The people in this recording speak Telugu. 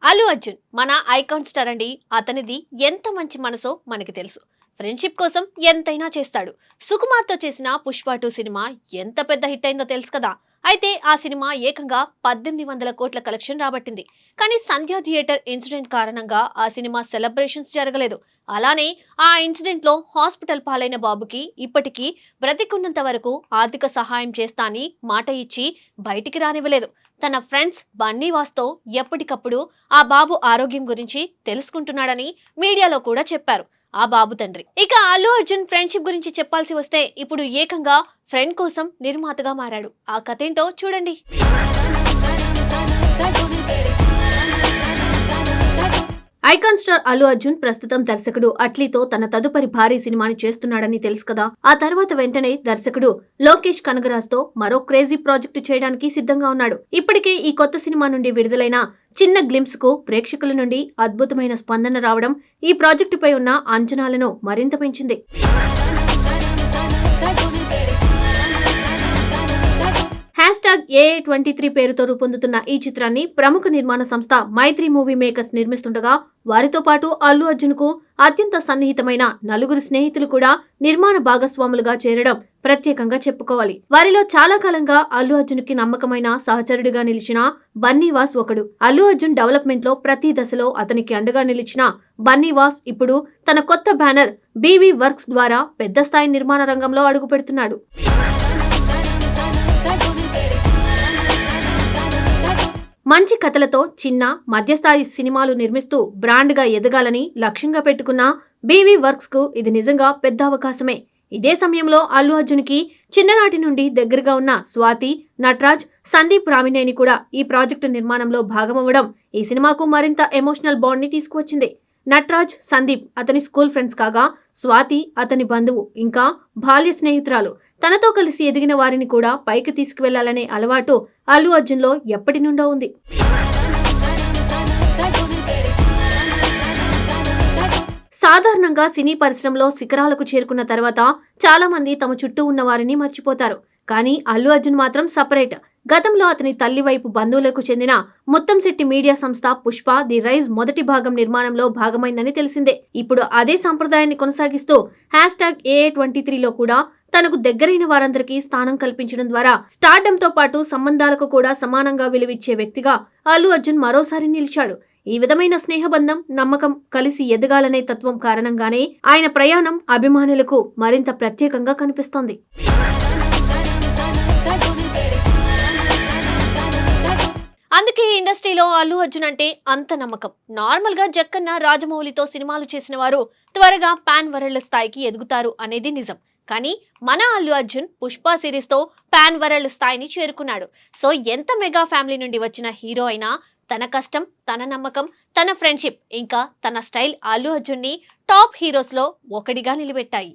అల్లు అర్జున్ మన ఐకాన్ స్టార్ అండి. అతనిది ఎంత మంచి మనసో మనకి తెలుసు. ఫ్రెండ్షిప్ కోసం ఎంతైనా చేస్తాడు. సుకుమార్తో చేసిన పుష్ప 2 సినిమా ఎంత పెద్ద హిట్ అయిందో తెలుసు కదా. అయితే ఆ సినిమా ఏకంగా 1800 కోట్ల కలెక్షన్ రాబట్టింది. కానీ సంధ్య థియేటర్ ఇన్సిడెంట్ కారణంగా ఆ సినిమా సెలబ్రేషన్స్ జరగలేదు. అలానే ఆ ఇన్సిడెంట్ లో హాస్పిటల్ పాలైన బాబుకి ఇప్పటికీ బ్రతికున్నంత వరకు ఆర్థిక సహాయం చేస్తా అని మాట ఇచ్చి బయటికి రానివ్వలేదు. తన ఫ్రెండ్స్ బన్నీవాస్తో ఎప్పటికప్పుడు ఆ బాబు ఆరోగ్యం గురించి తెలుసుకుంటున్నాడని మీడియాలో కూడా చెప్పారు ఆ బాబు తండ్రి. ఇక అల్లు అర్జున్ ఫ్రెండ్షిప్ గురించి చెప్పాల్సి వస్తే ఇప్పుడు ఏకంగా ఫ్రెండ్ కోసం నిర్మాతగా మారాడు. ఆ కథేంటో చూడండి. ఐకాన్ స్టార్ అల్లు అర్జున్ ప్రస్తుతం దర్శకుడు అట్లీతో తన తదుపరి భారీ సినిమాని చేస్తున్నాడని తెలుసు కదా. ఆ తర్వాత వెంటనే దర్శకుడు లోకేష్ కనగరాజ్ తో మరో క్రేజీ ప్రాజెక్టు చేయడానికి సిద్ధంగా ఉన్నాడు. ఇప్పటికే ఈ కొత్త సినిమా నుండి విడుదలైన చిన్న గ్లింప్స్ కు ప్రేక్షకుల నుండి అద్భుతమైన స్పందన రావడం ఈ ప్రాజెక్టుపై ఉన్న అంచనాలను మరింత పెంచింది. #AA23 పేరుతో రూపొందుతున్న ఈ చిత్రాన్ని ప్రముఖ నిర్మాణ సంస్థ మైత్రి మూవీ మేకర్స్ నిర్మిస్తుండగా వారితో పాటు అల్లు అర్జున్ కు అత్యంత సన్నిహితమైన నలుగురు స్నేహితులు కూడా నిర్మాణ భాగస్వాములుగా చేరడం ప్రత్యేకంగా చెప్పుకోవాలి. వారిలో చాలా కాలంగా అల్లు అర్జున్ కి నమ్మకమైన సహచరుడిగా నిలిచిన బన్నీవాస్ ఒకడు. అల్లు అర్జున్ డెవలప్మెంట్ లో ప్రతి దశలో అతనికి అండగా నిలిచిన బన్నీవాస్ ఇప్పుడు తన కొత్త బ్యానర్ బీవీ వర్క్స్ ద్వారా పెద్ద స్థాయి నిర్మాణ రంగంలో అడుగు పెడుతున్నాడు. మంచి కథలతో చిన్న మధ్యస్థాయి సినిమాలు నిర్మిస్తూ బ్రాండ్ గా ఎదగాలని లక్ష్యంగా పెట్టుకున్న బీవీ వర్క్స్ కు ఇది నిజంగా పెద్ద అవకాశమే. ఇదే సమయంలో అల్లు అర్జున్ కి చిన్ననాటి నుండి దగ్గరగా ఉన్న స్వాతి, నటరాజ్, సందీప్ రామినేని కూడా ఈ ప్రాజెక్టు నిర్మాణంలో భాగమవ్వడం ఈ సినిమాకు మరింత ఎమోషనల్ బాండ్ ని తీసుకువచ్చింది. నటరాజ్, సందీప్ అతని స్కూల్ ఫ్రెండ్స్ కాగా స్వాతి అతని బంధువు ఇంకా బాల్య స్నేహితురాలు. తనతో కలిసి ఎదిగిన వారిని కూడా పైకి తీసుకువెళ్లాలనే అలవాటు అల్లు అర్జున్ లో ఎప్పటి నుండో ఉంది. సాధారణంగా సినీ పరిశ్రమలో శిఖరాలకు చేరుకున్న తర్వాత చాలా మంది తమ చుట్టూ ఉన్న వారిని మర్చిపోతారు. కానీ అల్లు అర్జున్ మాత్రం సపరేట్. గతంలో అతని తల్లి వైపు బంధువులకు చెందిన ముత్తంశెట్టి మీడియా సంస్థ పుష్ప ది రైజ్ మొదటి భాగం నిర్మాణంలో భాగమైందని తెలిసిందే. ఇప్పుడు అదే సంప్రదాయాన్ని కొనసాగిస్తూ #AA23లో కూడా తనకు దగ్గరైన వారందరికీ స్థానం కల్పించడం ద్వారా స్టార్డమ్ తో పాటు సంబంధాలకు కూడా సమానంగా విలువిచ్చే వ్యక్తిగా అల్లు అర్జున్ మరోసారి నిలిచాడు. ఈ విధమైన స్నేహబంధం, నమ్మకం, కలిసి ఎదగాలనే తత్వం కారణంగానే ఆయన ప్రయాణం అభిమానులకు మరింత ప్రత్యేకంగా కనిపిస్తోంది. అందుకే ఇండస్ట్రీలో అల్లు అర్జున్ అంటే అంత నమ్మకం. నార్మల్ గా జక్కన్న, రాజమౌళితో సినిమాలు చేసిన వారు త్వరగా పాన్ వరల్డ్ స్థాయికి ఎదుగుతారు అనేది నిజం. కానీ మన అల్లు అర్జున్ పుష్ప సిరీస్ తో పాన్ వరల్డ్ స్థాయిని చేరుకున్నాడు. సో ఎంత మెగా ఫ్యామిలీ నుండి వచ్చిన హీరో అయినా తన కష్టం, తన నమ్మకం, తన ఫ్రెండ్షిప్ ఇంకా తన స్టైల్ అల్లు అర్జున్ ని టాప్ హీరోస్ లో ఒకటిగా నిలబెట్టాయి.